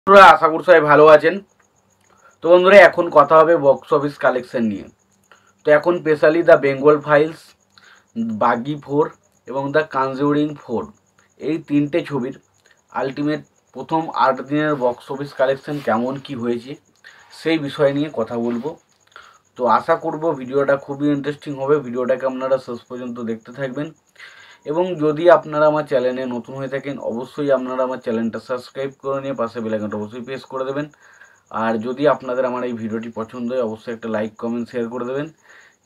বন্ধুরা আশা করি সবাই ভালো আছেন। তো বন্ধুরা এখন কথা হবে বক্স অফিস কালেকশন নিয়ে। তো এখন স্পেশালি দ্য বেঙ্গল ফাইলস, বাগি 4 এবং দ্য কনজিউরিং 4 এই তিনটে ছবির আলটিমেট প্রথম 8 দিনের বক্স অফিস কালেকশন কেমন কি হয়েছে সেই বিষয় নিয়ে কথা বলবো। তো আশা করব ভিডিওটা খুবই ইন্টারেস্টিং হবে। ভিডিওটাকে আপনারা শেষ পর্যন্ত দেখতে থাকবেন এবং যদি আপনারা আমার চ্যানেলে নতুন হয়ে থাকেন অবশ্যই আপনারা আমার চ্যানেলটা সাবস্ক্রাইব করে নিয়ে পাশে বেল আইকনটা অবশ্যই প্রেস করে দেবেন। আর যদি আপনাদের আমার এই ভিডিওটি পছন্দ হয় অবশ্যই একটা লাইক কমেন্ট শেয়ার করে দেবেন।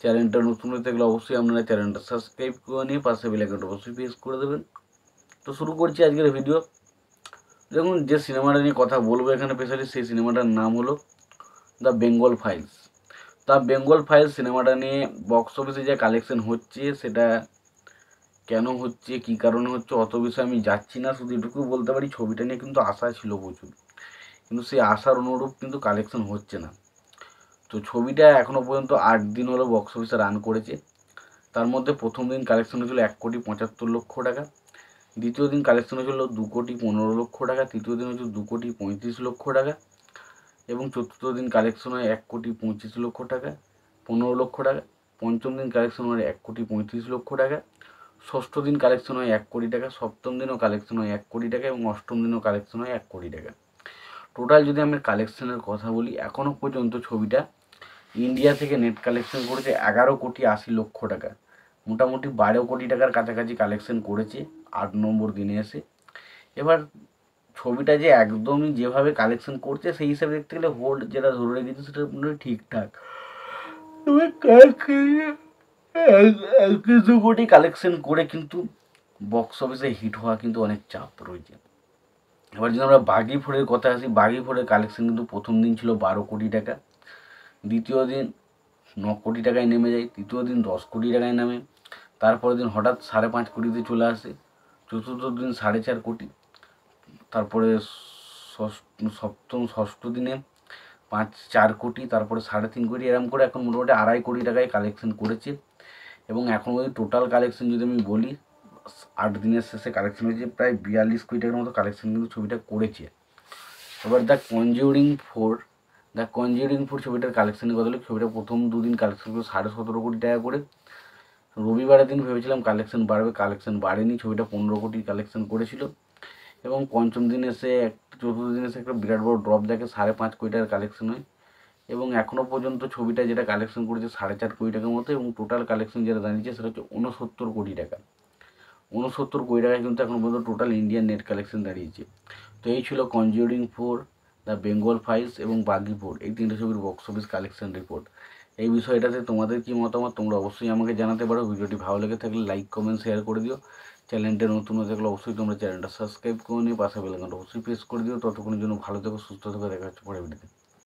চ্যানেলটা নতুন হয়ে থাকলে অবশ্যই আপনারা চ্যানেলটা সাবস্ক্রাইব করে নিয়ে পাশে বেল আইকনটা অবশ্যই প্রেস করে দেবেন। তো শুরু করছি আজকের ভিডিও। দেখুন যে সিনেমাটা নিয়ে কথা বলবো এখানে স্পেশালি সেই সিনেমাটার নাম হলো the Bengal files. The Bengal files সিনেমাটা নিয়ে বক্স অফিসে যে কালেকশন হচ্ছে সেটা কেন হচ্ছে কী কারণে হচ্ছে অত বিষয়ে আমি যাচ্ছি না, শুধু এটুকু বলতে পারি ছবিটা নিয়ে কিন্তু আশা ছিল প্রচুর, কিন্তু সেই আশার অনুরূপ কিন্তু কালেকশন হচ্ছে না। তো ছবিটা এখনও পর্যন্ত 8 দিন হলো বক্স অফিসে রান করেছে। তার মধ্যে প্রথম দিন কালেকশন হয়েছিল 1,75,00,000 টাকা, দ্বিতীয় দিন কালেকশন হয়েছিল 2,15,00,000 টাকা, তৃতীয় দিন হয়েছিল 2,35,00,000 টাকা এবং চতুর্থ দিন কালেকশন হয় 1,25,00,000 টাকা, 15,00,000 টাকা। পঞ্চম দিন কালেকশন হয় 1,35,00,000 টাকা, ষষ্ঠ দিন কালেকশন হয় 1,00,00,000 টাকা, সপ্তম দিনও কালেকশন হয় 1,00,00,000 টাকা এবং অষ্টম দিনও কালেকশন হয় 1,00,00,000 টাকা। টোটাল যদি আমি কালেকশনের কথা বলি এখনও পর্যন্ত ছবিটা ইন্ডিয়া থেকে নেট কালেকশন করেছে 11,80,00,000 টাকা, মোটামুটি 12 কোটি টাকার কাছাকাছি কালেকশন করেছে 8 নম্বর দিনে এসে। এবার ছবিটা যে একদমই যেভাবে কালেকশন করছে সেই হিসাবে দেখতে গেলে হোল্ড যেটা ধরে রেখেছে সেটা মোটামুটি ঠিকঠাক। এক 2 কোটি কালেকশন করে কিন্তু বক্স অফিসে হিট হওয়া কিন্তু অনেক চাপ রয়েছে। এবার যদি আমরা বাগি 4-এর কথা আসি, বাগি 4-এর কালেকশন কিন্তু প্রথম দিন ছিল 12 কোটি টাকা, দ্বিতীয় দিন 9 কোটি টাকায় নেমে যায়, তৃতীয় দিন 10 কোটি টাকায় নামে, তারপরের দিন হঠাৎ 5.5 কোটিতে চলে আসে, চতুর্থ দিন 4.5 কোটি, তারপরে ষষ্ঠ দিনে 4 কোটি, তারপরে 3.5 কোটি, এরকম করে এখন মোটামুটি 2.5 কোটি টাকায় কালেকশন করেছে। এবং এখন ওই টোটাল কালেকশন যদি আমি বলি 8 দিনের শেষে কালেকশন হয়েছে প্রায় 42 কোটি টাকার মতো কালেকশন কিন্তু ছবিটা করেছে। এবার দ্য কনজিউরিং 4 ছবিটার কালেকশনের কথা হলো, ছবিটা প্রথম 2 দিন কালেকশন করে 17.5 কোটি টাকা করে। রবিবারের দিন ভেবেছিলাম কালেকশন বাড়বে, কালেকশন বাড়েনি, ছবিটা 15 কোটি কালেকশন করেছিল এবং পঞ্চম দিন এসে চতুর্থ দিন এসে একটা বিরাট বড় ড্রপ দেখে 5.5 কোটি টাকার কালেকশন হয় এবং এখনও পর্যন্ত ছবিটা যেটা কালেকশন করেছে 4.5 কোটি টাকার মতো এবং টোটাল কালেকশন যেটা দাঁড়িয়েছে সেটা হচ্ছে 69 কোটি টাকা। 69 কোটি টাকায় কিন্তু এখনও পর্যন্ত টোটাল ইন্ডিয়ান নেট কালেকশন দাঁড়িয়েছে। তো এই ছিল কনজিউরিং 4, দ্য বেঙ্গল ফাইলস এবং বাগি 4 এই তিনটে ছবির বক্স অফিস কালেকশন রিপোর্ট। এই বিষয়টাতে তোমাদের কি মতামত তোমরা অবশ্যই আমাকে জানাতে পারো। ভিডিওটি ভালো লেগে থাকলে লাইক কমেন্ট শেয়ার করে দিও। চ্যানেলটা নতুন হয়ে থাকলে অবশ্যই তোমরা চ্যানেলটা সাবস্ক্রাইব করে নিও, পাশে বেল আইকনটা অবশ্যই প্রেস করে দিও। ততক্ষণের জন্য ভালো থেকো, সুস্থ থেকো, দেখা হচ্ছে পরের ভিডিওতে।